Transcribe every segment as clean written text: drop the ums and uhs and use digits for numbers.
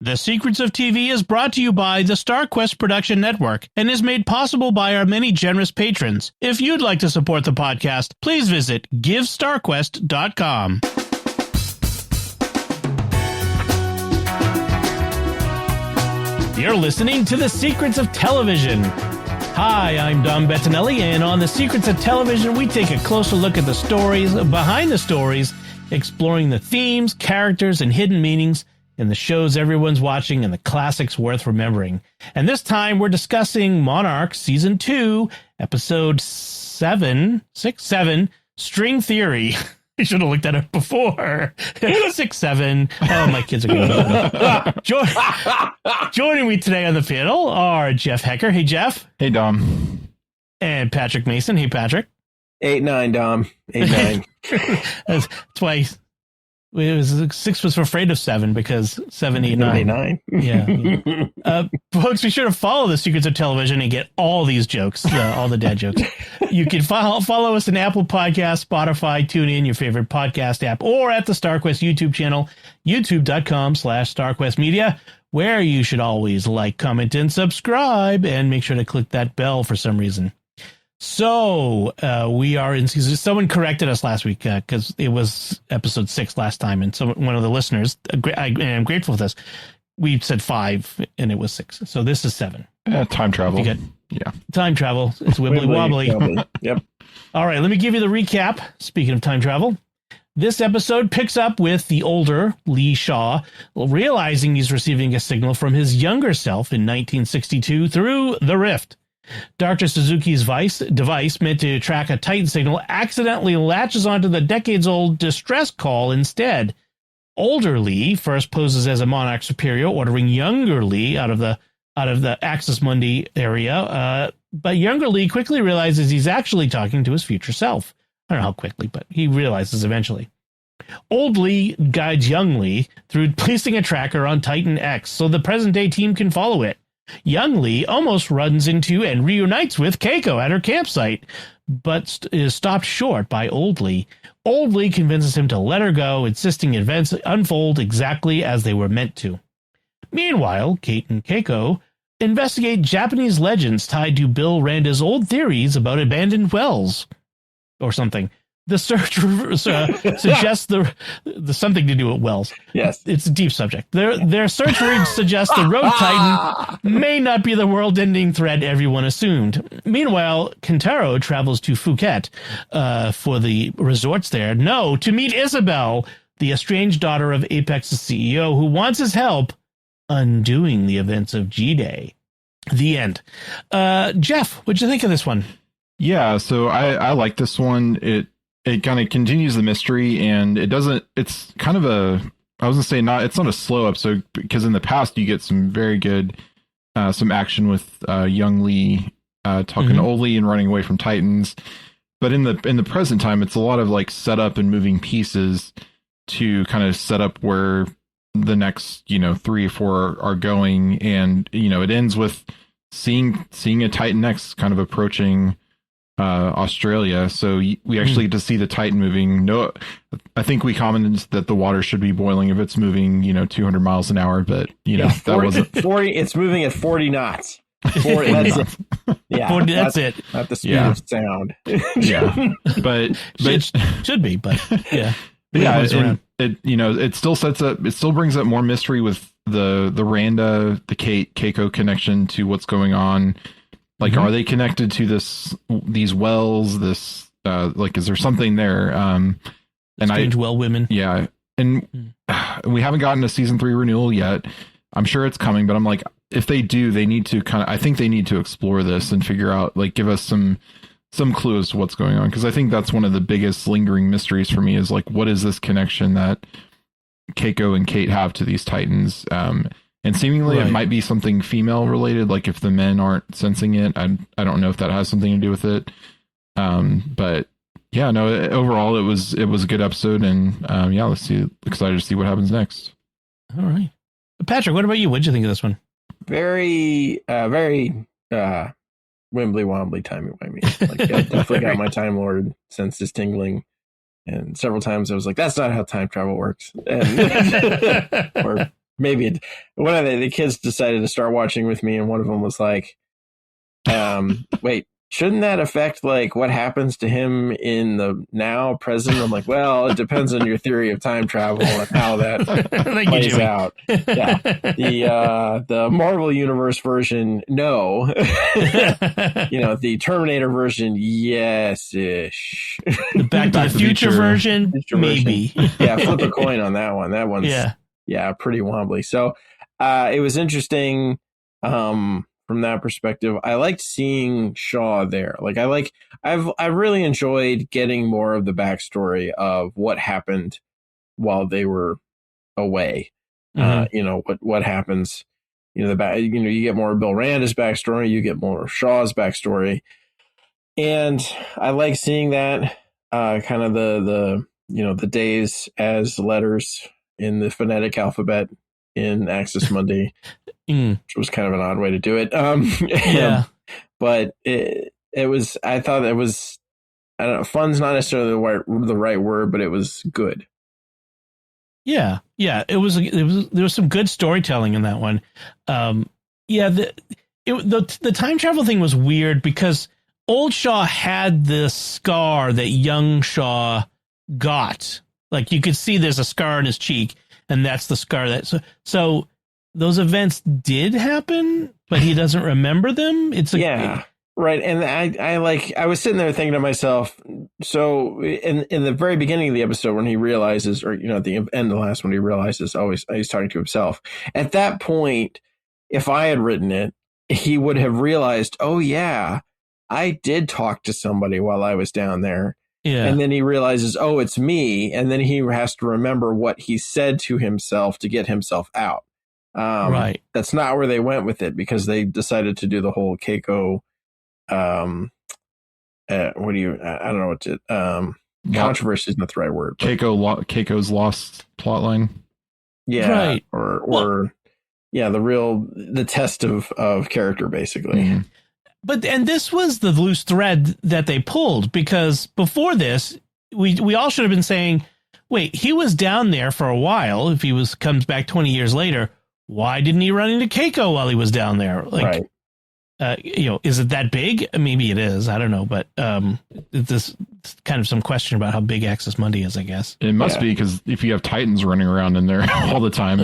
The Secrets of TV is brought to you by the StarQuest Production Network and is made possible by our many generous patrons. If you'd like to support the podcast, please visit GiveStarQuest.com. You're listening to The Secrets of Television. Hi, I'm Dom Bettinelli, and on The Secrets of Television, we take a closer look at the stories behind the stories, exploring the themes, characters, and hidden meanings in the shows everyone's watching and the classics worth remembering. And this time, we're discussing Monarch Season 2, Episode 7, String Theory. I should have looked that up before. 6-7. Oh, my kids are going to Joining me today on the panel are Jeff Haecker. Hey, Jeff. Hey, Dom. And Patrick Mason. Hey, Patrick. 8-9, Dom. 8-9. That's why it was 6 was afraid of 7 because 7, 8, 9. Yeah. Folks, be sure to follow The Secrets of Television and get all these jokes, all the dad jokes. You can follow us on Apple Podcasts, Spotify, TuneIn, your favorite podcast app, or at the StarQuest YouTube channel, youtube.com/StarQuest Media, where you should always like, comment, and subscribe, and make sure to click that bell for some reason. So we are in season. Someone corrected us last week because it was episode 6 last time, and one of the listeners, I'm grateful for this. We said 5 and it was 6, so this is 7. Time travel. Time travel. It's wibbly wobbly. Yep. All right, let me give you the recap. Speaking of time travel, this episode picks up with the older Lee Shaw realizing he's receiving a signal from his younger self in 1962 through the rift. Dr. Suzuki's device meant to track a Titan signal accidentally latches onto the decades-old distress call instead. Older Lee first poses as a Monarch superior, ordering younger Lee out of the Axis Mundi area, but younger Lee quickly realizes he's actually talking to his future self. I don't know how quickly, but he realizes eventually. Old Lee guides young Lee through placing a tracker on Titan X so the present-day team can follow it. Young Lee almost runs into and reunites with Keiko at her campsite, but is stopped short by Old Lee. Old Lee convinces him to let her go, insisting events unfold exactly as they were meant to. Meanwhile, Kate and Keiko investigate Japanese legends tied to Bill Randa's old theories about abandoned wells or something. The search suggests the something to do with wells. Yes. It's a deep subject. Their search suggests the Rogue Titan may not be the world-ending threat everyone assumed. Meanwhile, Kentaro travels to Phuket for the resorts there. No, to meet Isabel, the estranged daughter of Apex's CEO, who wants his help undoing the events of G-Day. The end. Jeff, what'd you think of this one? Yeah, so I like this one. It kind of continues the mystery, and it's kind of it's not a slow episode, because in the past you get some very good, some action with young Lee talking to Old Lee and running away from Titans. But in the present time, it's a lot of like setup and moving pieces to kind of set up where the next, 3 or 4 are going. And, it ends with seeing a Titan X kind of approaching Australia, so we actually get to see the Titan moving. No, I think we commented that the water should be boiling if it's moving 200 miles an hour, but that wasn't 40. It's moving at 40 knots. 40, that's it. Yeah, 40, that's it. Not the speed of sound. Yeah, but should be, but yeah. But yeah, it still sets up. It still brings up more mystery with the Randa, the Keiko connection to what's going on. Like, are they connected to these wells? Is there something there? Strange well women. Yeah. And we haven't gotten a season 3 renewal yet. I'm sure it's coming, but I'm like, if they do, they need to I think they need to explore this and figure out, like, give us some clue as to what's going on. Cause I think that's one of the biggest lingering mysteries for me is like, what is this connection that Keiko and Kate have to these Titans? And seemingly it might be something female related. Like if the men aren't sensing it, I don't know if that has something to do with it. But yeah, no, overall it was a good episode, and excited to see what happens next. All right. Patrick, what about you? What'd you think of this one? Very wimbly wombly timey-wimey. Like, I definitely got my Time Lord senses tingling. And several times I was like, that's not how time travel works. And, or one of the kids decided to start watching with me, and one of them was like, wait, shouldn't that affect like what happens to him in the now present? I'm like, well, it depends on your theory of time travel and how that plays out. Yeah. The Marvel Universe version, no. The Terminator version, yes-ish. The Back to the Future version, maybe. Yeah, flip a coin on that one. That one's pretty wobbly. So it was interesting. From that perspective, I liked seeing Shaw there. Like I've really enjoyed getting more of the backstory of what happened while they were away. What happens, you get more of Bill Randa's backstory, you get more of Shaw's backstory. And I like seeing that kind of the days as letters in the phonetic alphabet in Axis Mundi. Which was kind of an odd way to do it. But I thought it was, I don't know, fun's not necessarily the right word, but it was good. Yeah. There was some good storytelling in that one. The time travel thing was weird because old Shaw had this scar that young Shaw got. Like you could see there's a scar on his cheek, and that's the scar so those events did happen, but he doesn't remember them. Right. And I was sitting there thinking to myself, so in the very beginning of the episode when he realizes, or, at the end of the last one, he realizes, he's talking to himself. At that point, if I had written it, he would have realized, oh yeah, I did talk to somebody while I was down there. Yeah. And then he realizes, oh, it's me. And then he has to remember what he said to himself to get himself out. Right. That's not where they went with it because they decided to do the whole Keiko. I don't know what to. Controversy is not the right word. Keiko's lost plotline. Yeah. Right. The test of character, basically. Mm-hmm. And this was the loose thread that they pulled because before this, we all should have been saying, wait, he was down there for a while. If he comes back 20 years later. Why didn't he run into Keiko while he was down there? Like, right. Is it that big? Maybe it is. I don't know. But this kind of some question about how big Axis Mundi is, I guess. It must be because if you have Titans running around in there all the time,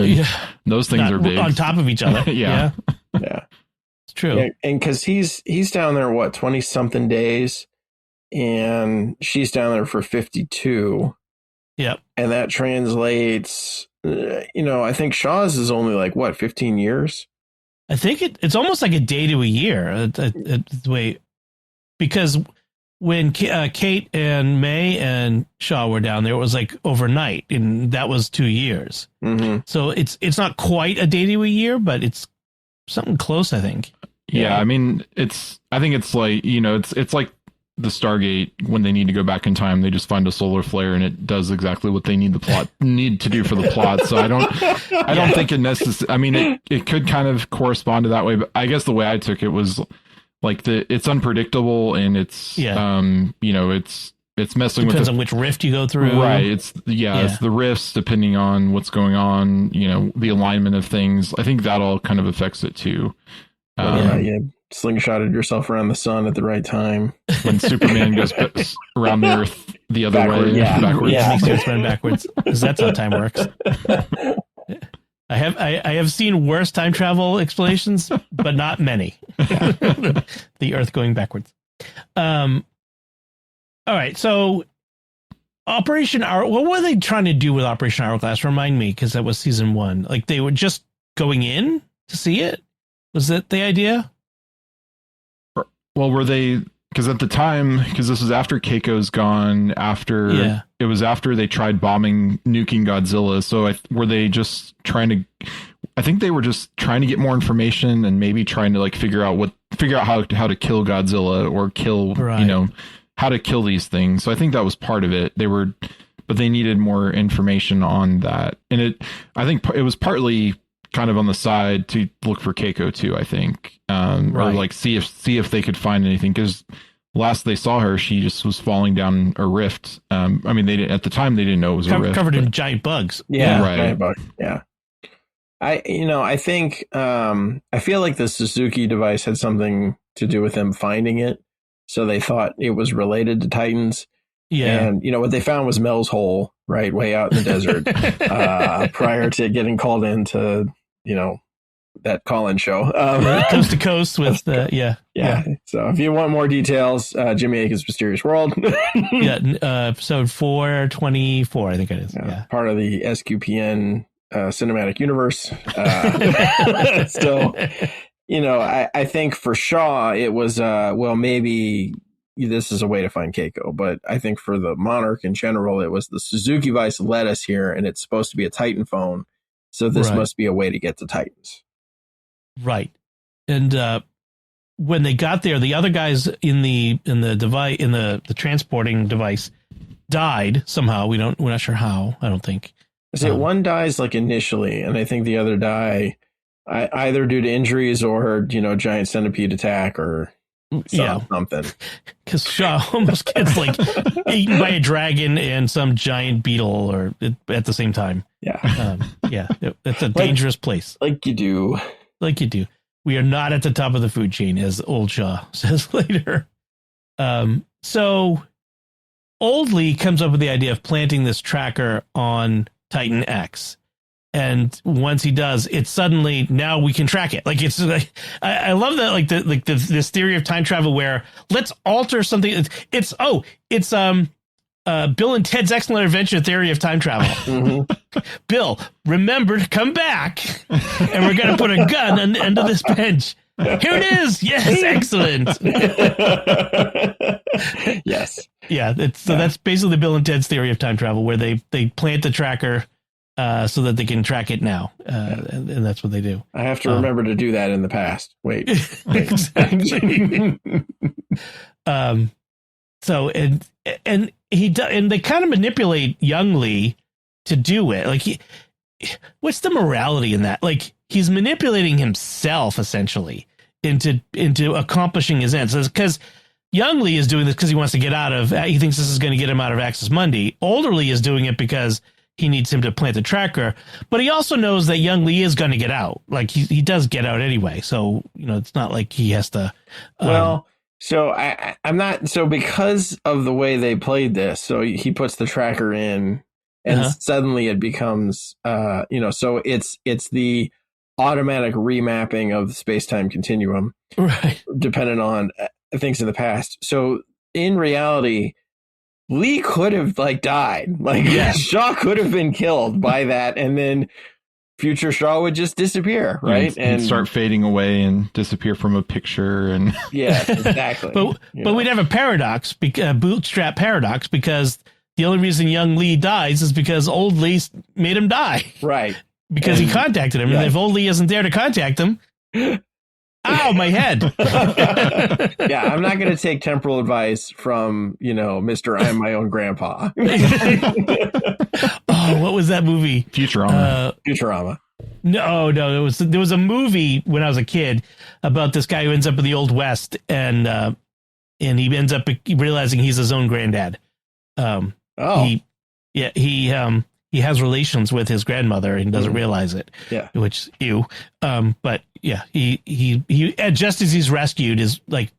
those things are big. On top of each other. Yeah. It's true. Yeah, and because he's down there, 20-something days, and she's down there for 52. Yep. And that translates... I think Shaw's is only 15 years? I think it's almost like a day to a year. The way, because when Kate and May and Shaw were down there, it was like overnight, and that was 2 years. Mm-hmm. So it's not quite a day to a year, but it's something close, I think. Yeah, I mean, I think it's like, it's like the Stargate when they need to go back in time, they just find a solar flare and it does exactly what they need to do for the plot. So I don't think it necessarily, I mean, it could kind of correspond to that way, but I guess the way I took it was like it's unpredictable and it's, it's messing depends with on which rift you go through. Right. It's the rifts depending on what's going on, the alignment of things. I think that all kind of affects it too. Slingshotted yourself around the sun at the right time. When Superman goes around the Earth the other way, backwards. Yeah, makes sense, run backwards, because that's how time works. I have seen worse time travel explanations, but not many. The Earth going backwards. All right, so Operation Hour. What were they trying to do with Operation Hourglass? Remind me, because that was season 1. Like they were just going in to see it. Was that the idea? Well, were they, because at the time, because this was after Keiko's gone, it was after they tried nuking Godzilla. So were they just I think they were just trying to get more information and maybe trying to figure out how to kill Godzilla or kill, how to kill these things. So I think that was part of it. But they needed more information on that. And I think it was partly kind of on the side to look for Keiko too, I think, or see if they could find anything, because last they saw her, she just was falling down a rift. I mean, at the time they didn't know it was a rift, covered in giant bugs. Yeah, right. Giant bugs. Yeah. I think I feel like the Suzuki device had something to do with them finding it, so they thought it was related to Titans. Yeah, and what they found was Mel's hole, right, way out in the desert, prior to getting called into that call-in show, Coast to Coast with yeah. So if you want more details, Jimmy Akin's Mysterious World, episode 424, I think it is. Yeah, part of the SQPN cinematic universe. Still, I think for Shaw it was maybe this is a way to find Keiko, but I think for the Monarch in general, it was the Suzuki device led us here, and it's supposed to be a Titan phone, so this must be a way to get to Titans. Right. And when they got there, the other guys in the device, in the transporting device, died somehow. We're not sure how. I don't think. One dies like initially, and I think the other die either due to injuries or giant centipede attack or something. Because Shaw almost gets like eaten by a dragon and some giant beetle, or at the same time. Yeah, it's a dangerous place. Like you do. We are not at the top of the food chain, as old Shaw says later. So old Lee comes up with the idea of planting this tracker on Titan X. And once he does, it's suddenly now we can track it. Like it's like, I love that, this theory of time travel where let's alter something. It's Bill and Ted's Excellent Adventure theory of time travel. Mm-hmm. Bill, remember to come back, and we're gonna put a gun under this bench. Here it is. Yes, excellent. Yes. Yeah. That's basically Bill and Ted's theory of time travel, where they plant the tracker so that they can track it now, and that's what they do. I have to remember to do that in the past. Wait. Exactly. So and they kind of manipulate young Lee to do it. Like what's the morality in that? Like he's manipulating himself essentially into accomplishing his ends. Because young Lee is doing this because he wants to get out of. He thinks this is going to get him out of Axis Mundi. Older Lee is doing it because he needs him to plant the tracker, but he also knows that young Lee is going to get out. Like he does get out anyway. So, it's not like he has to. So I'm not. So because of the way they played this, so he puts the tracker in and suddenly it becomes, so it's the automatic remapping of the space-time continuum, right? Dependent on things in the past. So in reality, Lee could have died. Shaw could have been killed by that, and then future Shaw would just disappear, right? And start fading away and disappear from a picture. And yeah, exactly. but we'd have a paradox, bootstrap paradox, because the only reason young Lee dies is because old Lee made him die, right? Because he contacted him, and if old Lee isn't there to contact him. Ow, my head. Yeah, I'm not going to take temporal advice from, Mr. I'm my own grandpa. Oh, what was that movie? Futurama. No, there was a movie when I was a kid about this guy who ends up in the Old West, and he ends up realizing he's his own granddad. He has relations with his grandmother and doesn't realize it. Yeah. Which but yeah, he just as he's rescued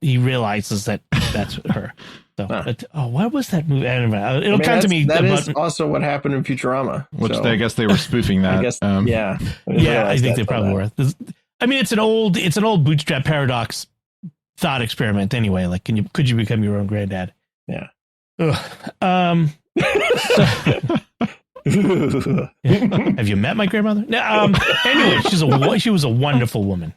he realizes that that's her. So, what was that movie? I don't know. It'll come to me. That is also what happened in Futurama. Which I guess they were spoofing that. I guess, yeah, I think they probably were. I mean, it's an old bootstrap paradox thought experiment. Anyway, like, could you become your own granddad? Yeah. Have you met my grandmother? No, anyway, she was a wonderful woman.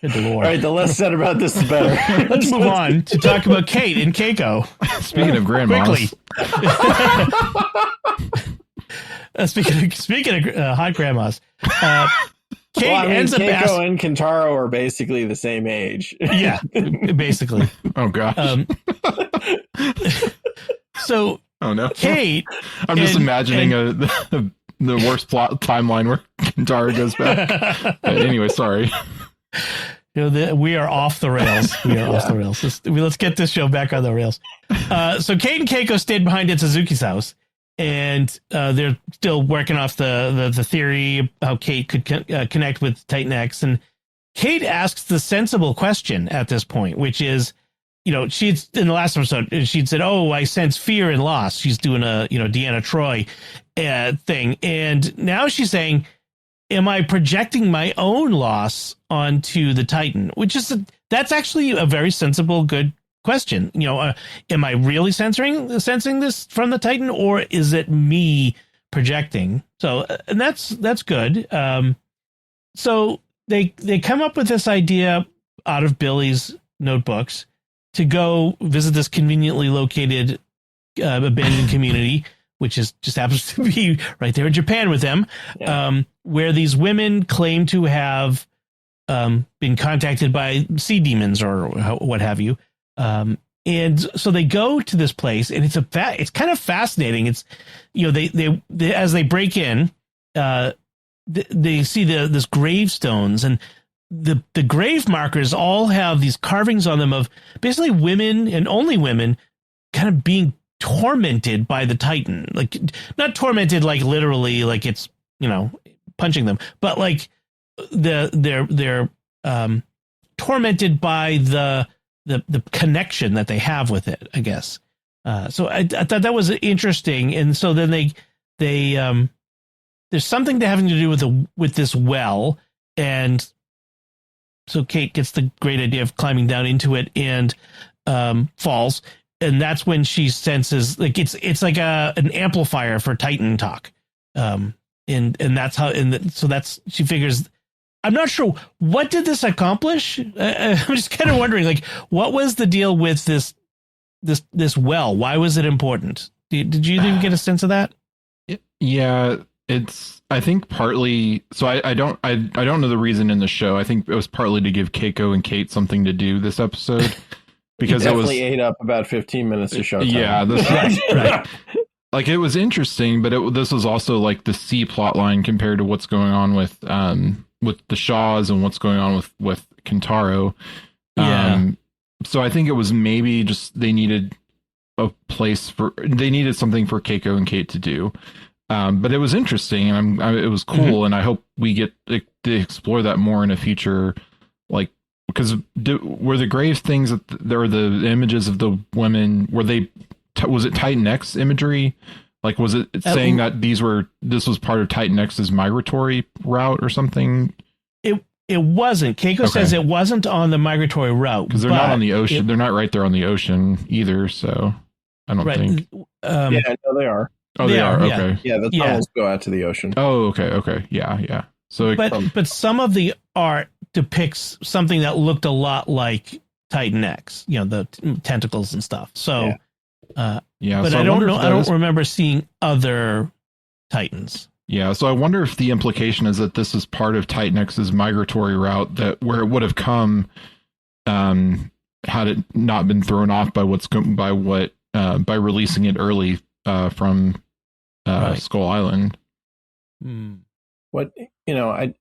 Good Lord. All right, the less said about this, the better. Let's move on to talk about Kate and Keiko. Speaking of grandmas. Speaking of hot grandmas. Kate ends up Keiko and Kentaro are basically the same age. Yeah, basically. Oh gosh. So oh no, Kate. I'm just imagining the worst plot timeline where Kentaro goes back. But anyway, sorry. We are off the rails. Off the rails. Let's get this show back on the rails. So Kate and Keiko stayed behind at Suzuki's house, and they're still working off the theory of how Kate could connect with Titan X. And Kate asks the sensible question at this point, which is, she'd in the last episode, she'd said, "Oh, I sense fear and loss." She's doing a, Deanna Troi thing. And now she's saying, am I projecting my own loss onto the Titan? Which is, that's actually a very sensible, good question. Am I really sensing this from the Titan, or is it me projecting? So, and that's good. So they come up with this idea out of Billy's notebooks to go visit this conveniently located abandoned community, which just happens to be right there in Japan with them, where these women claim to have been contacted by sea demons or what have you. And so they go to this place, and it's kind of fascinating. It's, they as they break in, they see this gravestones, and the grave markers all have these carvings on them of basically women, and only women, kind of being tormented by the Titan. Like, not tormented like literally, like it's, punching them, but like they're tormented by the connection that they have with it, I guess. So I thought that was interesting. And so then they there's something having to do with this well, and so Kate gets the great idea of climbing down into it and falls, and that's when she senses, like, it's like an amplifier for Titan talk, and that's how, so that's, she figures. I'm not sure, what did this accomplish? I'm just kind of wondering, like, what was the deal with this well? Why was it important? Did you even get a sense of that? Yeah, it's, I think partly, so I don't know the reason in the show. I think it was partly to give Keiko and Kate something to do this episode, because it definitely ate up about 15 minutes of show time. Yeah, right. Like, it was interesting, but this was also like the C plot line compared to what's going on with the Shaws and what's going on with Kentaro. So I think it was maybe just they needed something for Keiko and Kate to do. But it was interesting, and it was cool, mm-hmm. And I hope we get to explore that more in a future, like, because were the grave things that there were the images of the women, was it Titan X imagery? Like, was it saying that this was part of Titan X's migratory route or something? It wasn't. Keiko says it wasn't on the migratory route, because they're not on the ocean. They're not right there on the ocean either. So I don't think. No, they are. Oh, they are. Okay. Yeah, the tunnels go out to the ocean. Oh, okay. Yeah. So, but some of the art depicts something that looked a lot like Titan X. The tentacles and stuff. So, But so I don't know. I don't remember seeing other Titans. Yeah, so I wonder if the implication is that this is part of Titan X's migratory route, where it would have come, had it not been thrown off by by releasing it early from Skull Island. What I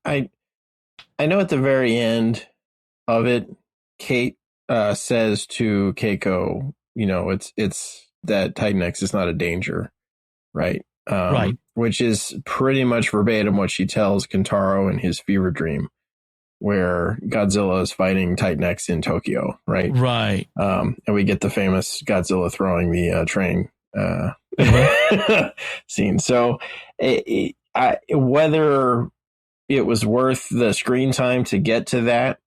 know at the very end of it, Kate says to Keiko, it's that Titan X is not a danger, right? Right. Which is pretty much verbatim what she tells Kentaro in his fever dream, where Godzilla is fighting Titan X in Tokyo, right? Right. And we get the famous Godzilla throwing the train scene. So whether it was worth the screen time to get to that,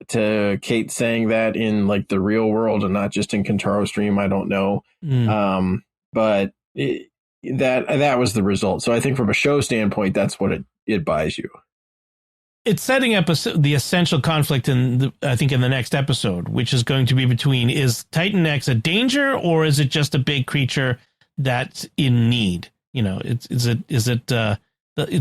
to Kate saying that in like the real world and not just in Kentaro's dream, I don't know. But that was the result. So I think from a show standpoint, that's what it buys you. It's setting up the essential conflict in the next episode, which is going to be between, is Titan X a danger, or is it just a big creature that's in need? It's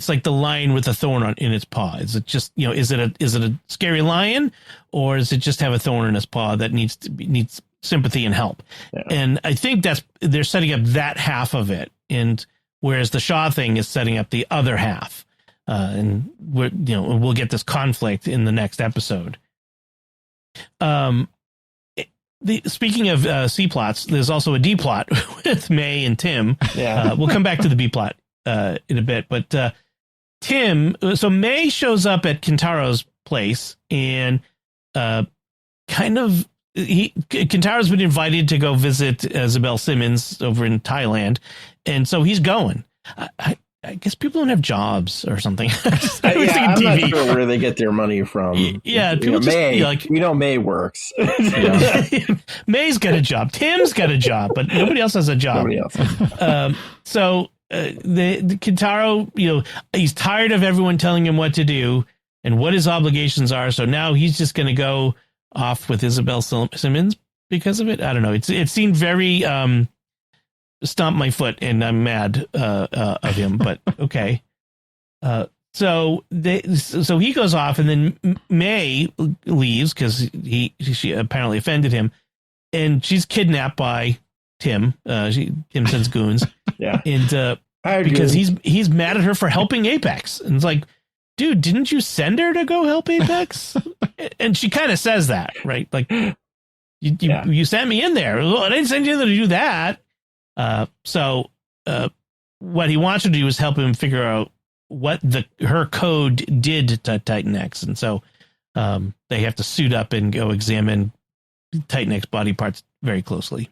like the lion with a thorn in its paw. Is it just, is it a scary lion, or does it just have a thorn in its paw that needs sympathy and help? Yeah. And I think they're setting up that half of it, and whereas the Shaw thing is setting up the other half. And we'll get this conflict in the next episode. speaking of C plots, there's also a D plot with May and Tim. Yeah. We'll come back to the B plot in a bit, but so May shows up at Kintaro's place, and Kintaro's been invited to go visit Isabel Simmons over in Thailand, and so he's going. I guess people don't have jobs or something. I'm not sure where they get their money from. Yeah, people May works. May's got a job. Tim's got a job, but nobody else has a job. Nobody else. The Kintaro, he's tired of everyone telling him what to do and what his obligations are. So now he's just going to go off with Isabel Simmons because of it. I don't know. It seemed very stomp my foot and I'm mad of him, but okay. So he goes off, and then May leaves because she apparently offended him, and she's kidnapped by Tim. Tim sends goons. Yeah, and because he's mad at her for helping Apex, and it's like, dude, didn't you send her to go help Apex? And she kind of says that, right? Like, you sent me in there. Well, I didn't send you in there to do that. So what he wants her to do is help him figure out what her code did to Titan X, and so they have to suit up and go examine Titan X body parts very closely.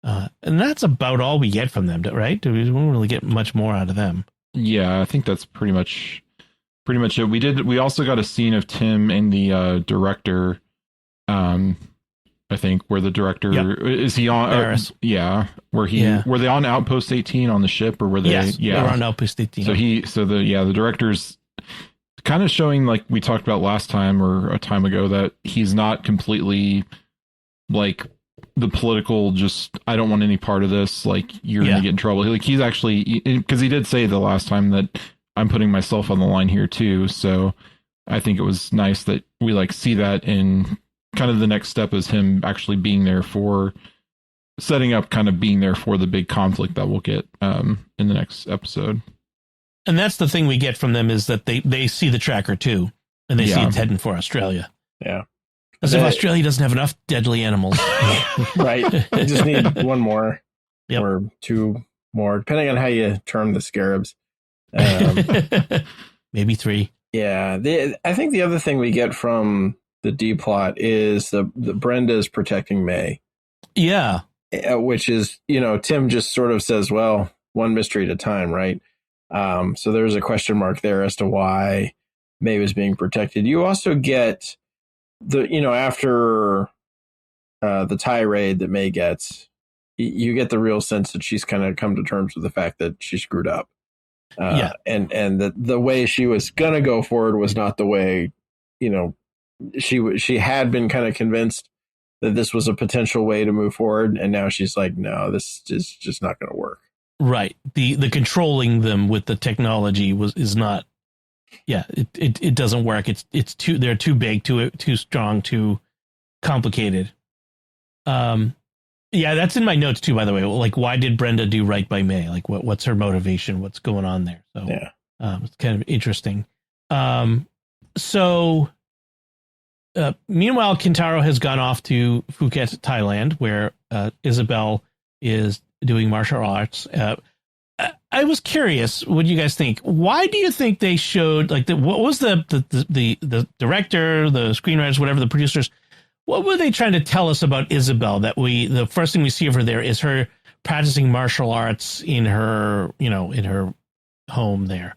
And that's about all we get from them, right? We won't really get much more out of them. Yeah, I think that's pretty much it. We also got a scene of Tim and the director. I think where the director is he on? Were they on Outpost 18 on the ship, or were they? Yes, they were on Outpost 18. So the director's kind of showing, like we talked about last time or a time ago, that he's not completely like the political, just I don't want any part of this, like you're gonna get in trouble. Like he's actually, because he did say the last time that I'm putting myself on the line here too. So I think it was nice that we like see that in kind of the next step is him actually being there for setting up, kind of being there for the big conflict that we'll get in the next episode. And that's the thing we get from them, is that they see the tracker too, and they see it's heading for Australia. Yeah. As if Australia doesn't have enough deadly animals. Right. They just need one more or two more, depending on how you term the scarabs. Maybe three. Yeah. I think the other thing we get from the D plot is the Brenda's protecting May. Yeah. Which is, Tim just sort of says, well, one mystery at a time, right? So there's a question mark there as to why May was being protected. You also get after the tirade that May gets, you get the real sense that she's kind of come to terms with the fact that she screwed up. And that the way she was going to go forward was not the way, she had been kind of convinced that this was a potential way to move forward. And now she's like, no, this is just not going to work. Right. The controlling them with the technology is not. Yeah, it doesn't work. They're too big, too strong, too complicated. Yeah, that's in my notes too, by the way. Like, why did Brenda do right by May? Like, what's her motivation? What's going on there? So it's kind of interesting. Meanwhile, Kintaro has gone off to Phuket, Thailand, where Isabel is doing martial arts. I was curious, what do you guys think? Why do you think they showed, like, what was the director, the screenwriters, whatever, the producers, what were they trying to tell us about Isabel? That the first thing we see of her there is her practicing martial arts in her, in her home there.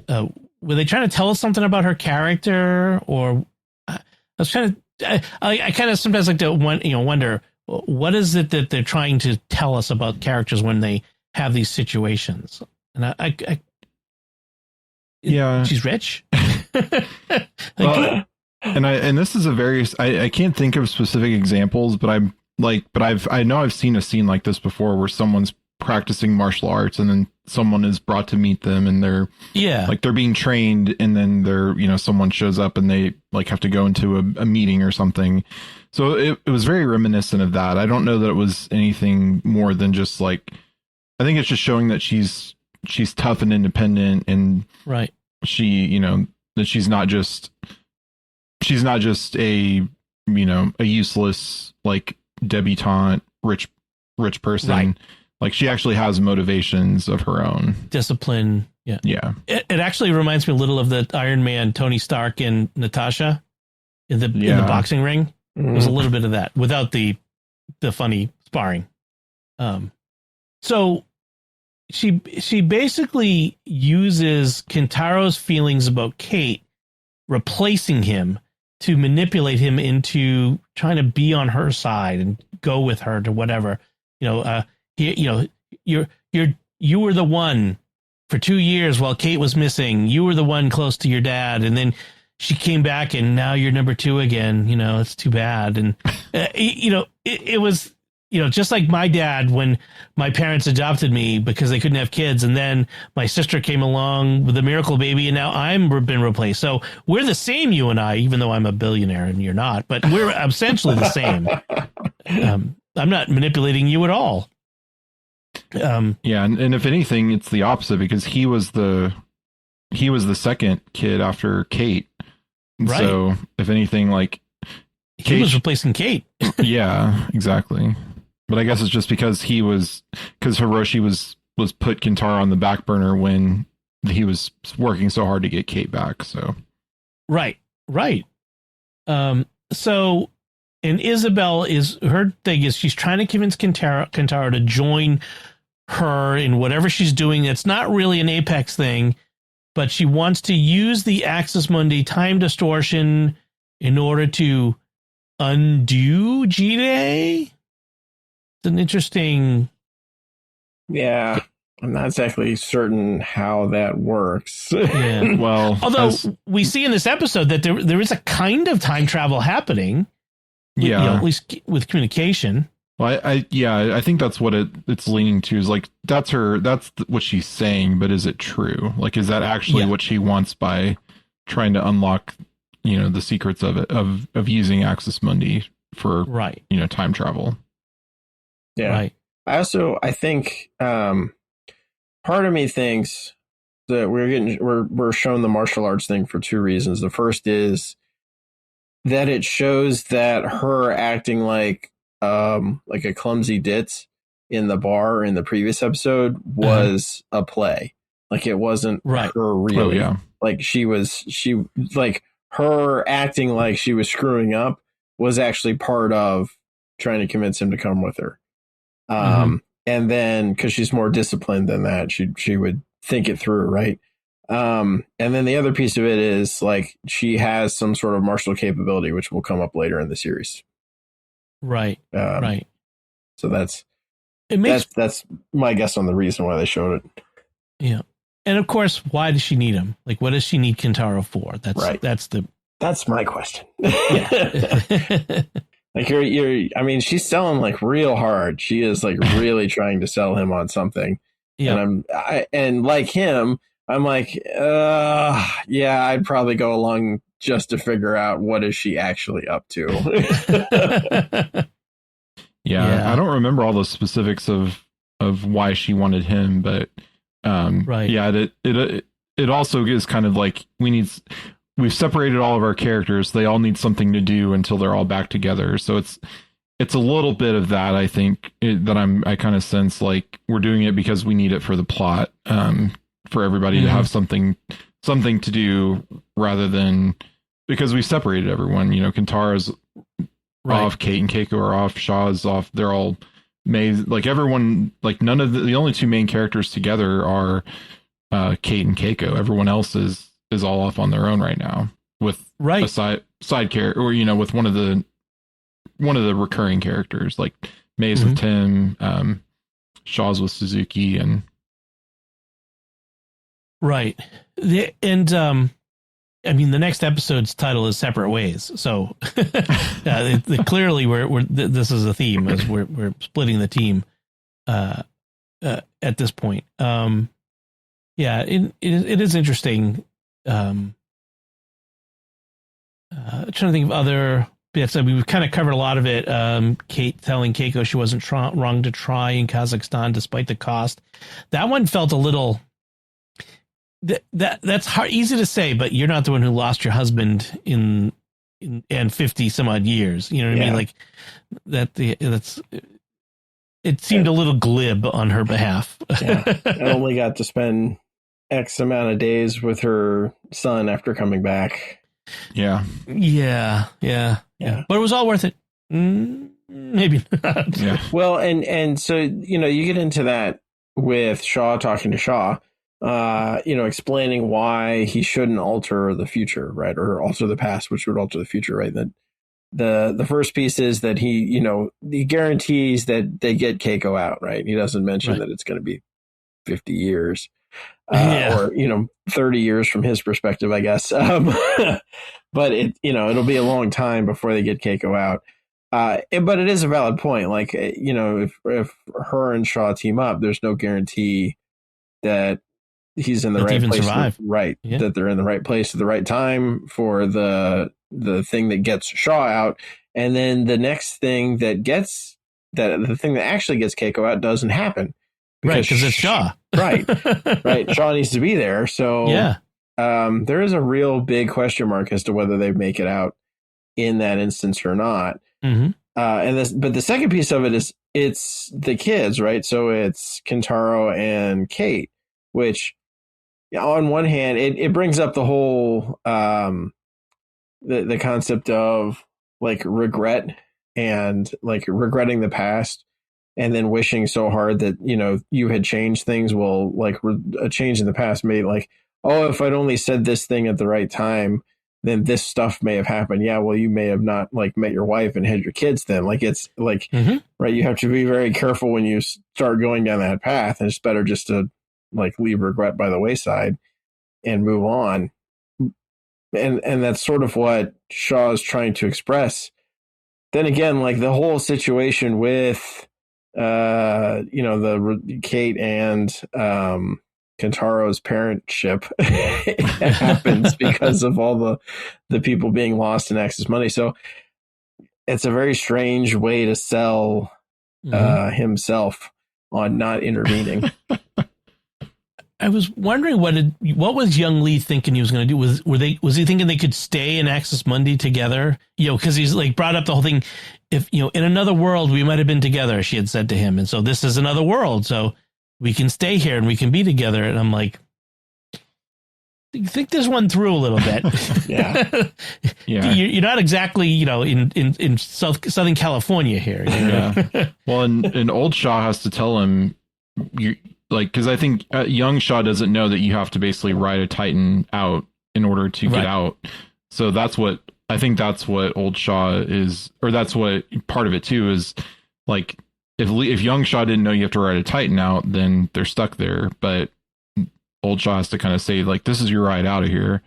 Were they trying to tell us something about her character, or I was trying to, I kind of sometimes like to wonder, what is it that they're trying to tell us about characters when they have these situations? And she's rich. And this is a very, I can't think of specific examples, but I know I've seen a scene like this before where someone's practicing martial arts and then someone is brought to meet them and they're they're being trained, and then someone shows up and they like have to go into a meeting or something. So it was very reminiscent of that. I don't know that it was anything more than just like, I think it's just showing that she's tough and independent, and right. She, that she's not just a, a useless like debutante, rich person. Right. Like she actually has motivations of her own. Discipline. Yeah. Yeah. It actually reminds me a little of the Iron Man, Tony Stark and Natasha in the boxing ring. It was a little bit of that without the funny sparring. So she basically uses Kintaro's feelings about Kate replacing him to manipulate him into trying to be on her side and go with her to whatever, you were the one for 2 years while Kate was missing. You were the one close to your dad. And then she came back and now you're number 2 again. It's too bad. And, it was, just like my dad, when my parents adopted me because they couldn't have kids. And then my sister came along with a miracle baby and now I'm been replaced. So we're the same, you and I, even though I'm a billionaire and you're not, but we're essentially the same. I'm not manipulating you at all. Yeah. And if anything, it's the opposite because he was the second kid after Kate. Right. So if anything, like he was replacing Kate. Yeah, exactly. But I guess it's just because Hiroshi was put Kintaro on the back burner when he was working so hard to get Kate back. So. Right. So, and Isabel her thing is she's trying to convince Kintaro to join her in whatever she's doing. It's not really an Apex thing, but she wants to use the Axis Mundi time distortion in order to undo Jide. It's an interesting. Yeah, I'm not exactly certain how that works. Yeah. Well, although we see in this episode that there is a kind of time travel happening. Yeah, at least with communication. Well, I think that's what it's leaning to is like that's what she's saying, but is it true? Like, is that actually what she wants by trying to unlock, the secrets of it of using Axis Mundi for time travel? Yeah. Right. I think part of me thinks that we're shown the martial arts thing for 2 reasons. The first is that it shows that her acting like a clumsy ditz in the bar in the previous episode was a play. Like it wasn't her really. Oh, yeah. Like she like her acting like she was screwing up was actually part of trying to convince him to come with her. And then because she's more disciplined than that, she would think it through. Right. And then the other piece of it is like she has some sort of martial capability, which will come up later in the series. Right. So that's my guess on the reason why they showed it. Yeah. And of course, why does she need him? Like, what does she need Kintaro for? That's my question. Yeah. Like I mean, she's selling like real hard. She is like really trying to sell him on something. Yeah. And like him, I'm like, yeah, I'd probably go along just to figure out what is she actually up to. Yeah, I don't remember all the specifics of why she wanted him, but yeah, it also is kind of like we've separated all of our characters. They all need something to do until they're all back together. So it's a little bit of that, I think, that I kind of sense like we're doing it because we need it for the plot, for everybody to have something to do rather than because we separated everyone. Kintaro's off, Kate and Keiko are off, Shaw's off. They're all made like everyone, like none of the only 2 main characters together are Kate and Keiko. Everyone else is all off on their own right now with a side character or, with one of the recurring characters like May's with Tim, Shaw's with Suzuki and. Right. I mean, the next episode's title is Separate Ways. So clearly this is a theme as we're splitting the team at this point. Yeah, it is interesting. Trying to think of other bits. I mean, we've kind of covered a lot of it. Kate telling Keiko she wasn't wrong to try in Kazakhstan despite the cost. That one felt a little. That's hard, easy to say, but you're not the one who lost your husband in and 50 some odd years. You know what I mean? Like it seemed a little glib on her behalf. I only got to spend X amount of days with her son after coming back. Yeah. But it was all worth it. Maybe not. Yeah. Well, and so, you get into that with Shaw talking to Shaw, explaining why he shouldn't alter the future, right? Or alter the past, which would alter the future, right? That the first piece is that he guarantees that they get Keiko out, right? He doesn't mention that it's going to be 50 years. Or 30 years from his perspective, I guess. But it'll be a long time before they get Keiko out. But it is a valid point. Like, if her and Shaw team up, there's no guarantee that he's in the right place. Survive. Right. Yeah. That they're in the right place at the right time for the thing that gets Shaw out. And then the next thing the thing that actually gets Keiko out doesn't happen. Because it's Shaw. Right. Shaw needs to be there. So there is a real big question mark as to whether they make it out in that instance or not. Mm-hmm. But the second piece of it is it's the kids, right? So it's Kentaro and Kate, which on one hand, it brings up the whole the concept of like regret and like regretting the past. And then wishing so hard that, you had changed things. Well, like a change in the past made like, oh, if I'd only said this thing at the right time, then this stuff may have happened. Yeah, well, you may have not like met your wife and had your kids then. Like it's like, right. You have to be very careful when you start going down that path. And it's better just to like leave regret by the wayside and move on. And that's sort of what Shaw is trying to express. Then again, like the whole situation with, the Kate and Kentaro's parentship happens because of all the people being lost in Axis money. So it's a very strange way to sell himself on not intervening. I was wondering what was Young Lee thinking he was going to do? Was he thinking they could stay in Axis Mundi together? Because he's like brought up the whole thing. If in another world we might have been together, she had said to him, and so this is another world, so we can stay here and we can be together. And I'm like, think this one through a little bit. Yeah. You're not exactly in Southern California here. Yeah. Well, and old Shaw has to tell him because I think young Shaw doesn't know that you have to basically ride a Titan out in order to get out. So that's what old Shaw is, or that's what part of it too is like, if young Shaw didn't know you have to ride a Titan out, then they're stuck there. But old Shaw has to kind of say like, this is your ride out of here.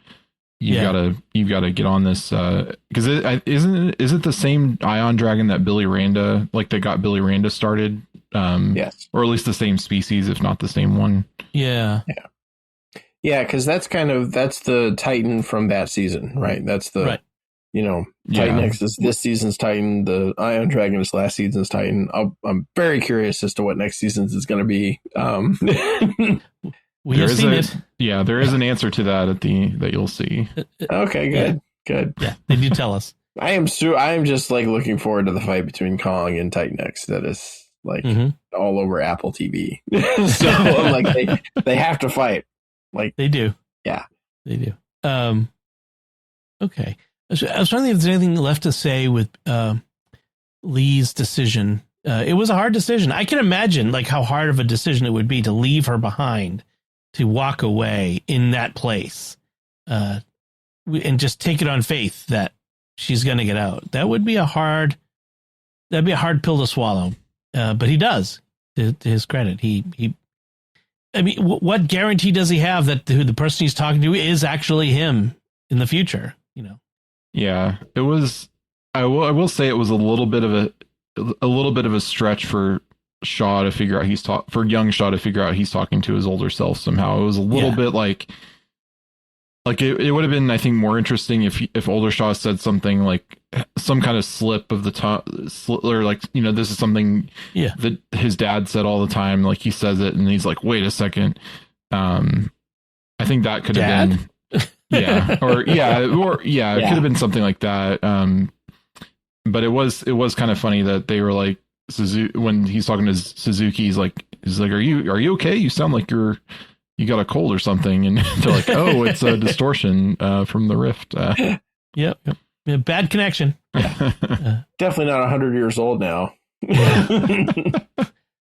You've got to get on this. Cause is it the same Ion Dragon that that got Billy Randa started? Yes. Or at least the same species, if not the same one. Yeah. Yeah. Cause that's the Titan from that season, right? That's the, Titan X is this season's Titan. The Ion Dragon is last season's Titan. I'm very curious as to what next season's is going to be. We have seen it. Yeah, there is an answer to that that you'll see. Okay, good. Yeah, they do tell us. I am just like looking forward to the fight between Kong and Titan X. That is like all over Apple TV. So I'm like they have to fight. Like they do. Yeah, they do. Okay. I was trying to think if there's anything left to say with Lee's decision. It was a hard decision. I can imagine like how hard of a decision it would be to leave her behind, to walk away in that place, and just take it on faith that she's going to get out. That'd be a hard pill to swallow. But he does, to his credit. What guarantee does he have that the person he's talking to is actually him in the future? Yeah, it was. I will say it was a little bit of a stretch for Shaw to figure out for young Shaw to figure out he's talking to his older self somehow. It was a little bit like it would have been, I think, more interesting if older Shaw said something like some kind of slip of the tongue, or like, this is something that his dad said all the time. Like he says it and he's like, wait a second. I think that could have been. It could have been something like that. But it was kind of funny that they were like, when he's talking to Suzuki, he's like, are you okay? You sound like you got a cold or something. And they're like, oh, it's a distortion from the rift. Yep. Yeah, bad connection. Definitely not 100 years old now.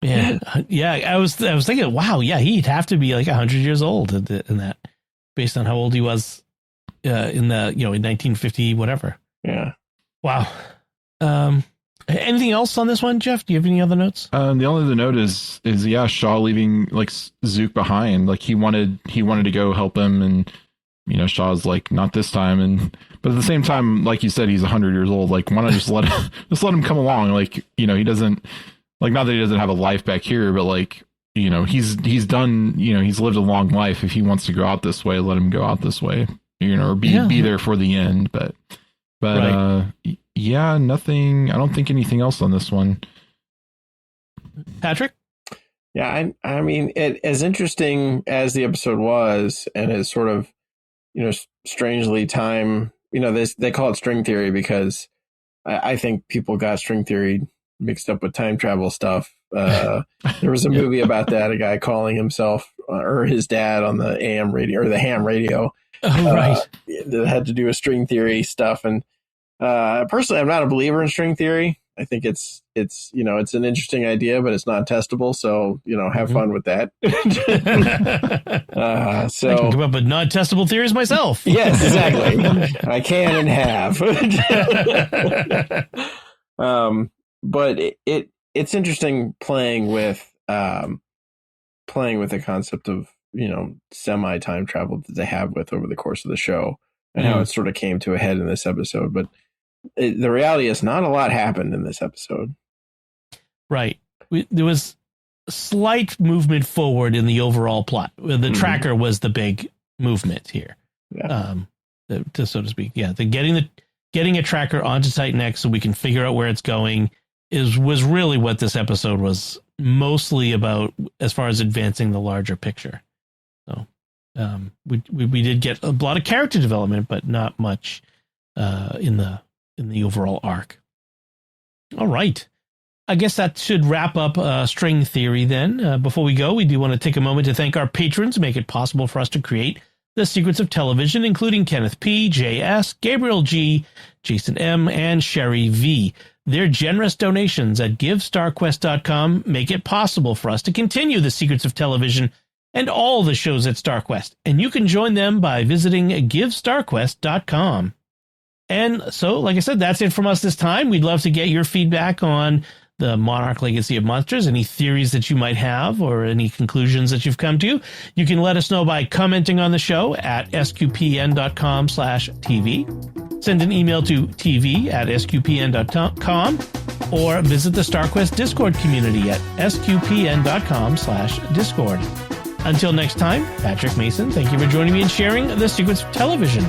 Yeah. I was thinking, wow, yeah, he'd have to be like 100 years old in that, based on how old he was in 1950, whatever. Yeah. Wow. Anything else on this one, Jeff? Do you have any other notes? The only other note is Shaw leaving like Zook behind. Like he wanted to go help him, and Shaw's like, not this time. But at the same time, like you said, he's 100 years old. Like, why not just let him come along? Like, he doesn't, like, not that he doesn't have a life back here, but like, he's done, he's lived a long life. If he wants to go out this way, let him go out this way, or be there for the end. But right. Nothing. I don't think anything else on this one. Patrick? Yeah, I mean, as interesting as the episode was, and as sort of, strangely time, they call it string theory because I think people got string theory mixed up with time travel stuff. There was a movie about that, a guy calling himself or his dad on the AM radio or the ham radio. Oh, right. That had to do with string theory stuff. And personally, I'm not a believer in string theory. I think it's it's an interesting idea, but it's not testable. So, have fun with that. So I can come up with non-testable theories myself. Yes, exactly. I can and have. But it's interesting playing with the concept of, semi time travel that they have with over the course of the show, and how it sort of came to a head in this episode. But the reality is not a lot happened in this episode. Right. There was slight movement forward in the overall plot. The tracker was the big movement here. Yeah. So to speak. Yeah. Getting a tracker onto Titan X so we can figure out where it's going was really what this episode was mostly about, as far as advancing the larger picture. So we did get a lot of character development, but not much in the overall arc. All right. I guess that should wrap up string theory then. Before we go, we do want to take a moment to thank our patrons who make it possible for us to create The Secrets of Television, including Kenneth P., J.S., Gabriel G., Jason M., and Sherry V. Their generous donations at GiveStarQuest.com make it possible for us to continue The Secrets of Television and all the shows at StarQuest. And you can join them by visiting GiveStarQuest.com. And so, like I said, that's it from us this time. We'd love to get your feedback on the Monarch Legacy of Monsters, any theories that you might have or any conclusions that you've come to. You can let us know by commenting on the show at sqpn.com/TV. Send an email to tv@sqpn.com or visit the StarQuest Discord community at sqpn.com/Discord. Until next time, Patrick Mason, thank you for joining me and sharing the secrets of television.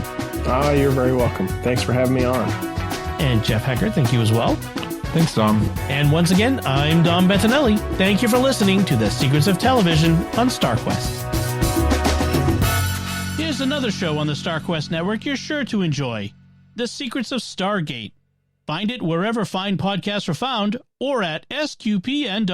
Oh, you're very welcome. Thanks for having me on. And Jeff Haecker, thank you as well. Thanks, Dom. And once again, I'm Dom Bettinelli. Thank you for listening to The Secrets of Television on StarQuest. Here's another show on the StarQuest network you're sure to enjoy. The Secrets of Stargate. Find it wherever fine podcasts are found or at sqpn.com/Stargate.